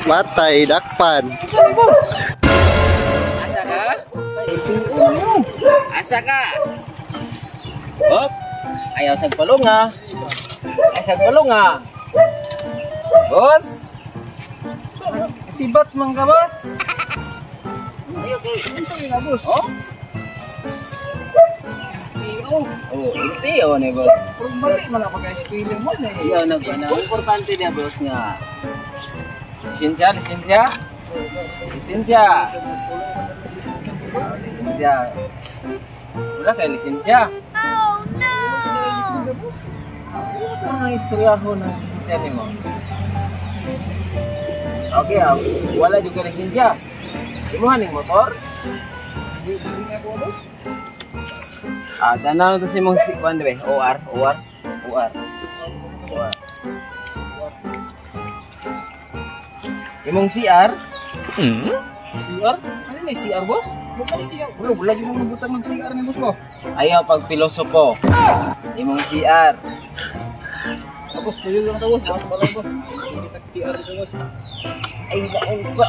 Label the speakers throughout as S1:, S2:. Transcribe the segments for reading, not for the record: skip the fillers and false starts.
S1: Matay, dakpan.
S2: Asa ka? Asa ka? Hop. Ayaw sagpalong ha. Ayaw sagpalong ha. Boss. Sibat man ka, boss. Ayaw kay. Ito nga, boss. Oh? Oh, iti o ni boss.
S3: Pero balik man ako kay spelling mo na
S2: Ayaw nagana. Importante niya, boss nga. Lisensya, lisensya. Lisensya. Lisensya. Wala kay lisensya. Ano ang istorya ko na lisensya mo? Okay, wala juga lisensya. Imuhan yung motor? Tanang to si mong sikwan be. OR. Imong CR? CR? Ano na CR, boss?
S3: Bukan siya. Wala lagi mo butang mag-CR ni boss mo.
S2: Ayaw pag pilosopo. Imong CR.
S3: Tapos tuyo lang daw, mas balay boss. Hindi tag-CR dito boss.
S2: Ay, naunsa.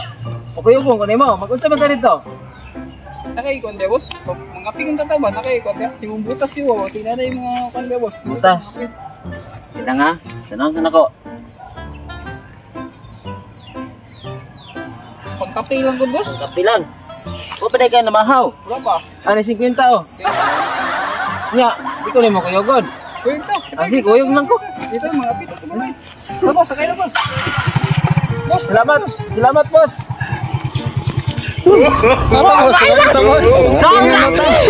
S2: Okay po, kung mo. Mag-unsa man ta dito?
S3: Nakaikon de boss. Mga pingin ka ba? Nakaikon de. Si mong butas siya, sina na yung mga kande boss.
S2: Butas. Kita nga. Sanang ako.
S3: Pagkape lang ko boss.
S2: Kapi lang. O pa ka na mahaw.
S3: Wala pa.
S2: Ano 50 oh. Nya, di ko nimo kuyogod.
S3: Kwento.
S2: Asi kuyog lang ko.
S3: Dito mga pito ko man. Boss, sakay na boss. Boss,
S2: Salamat. Salamat, boss.
S3: Salamat boss.
S2: Salamat, boss.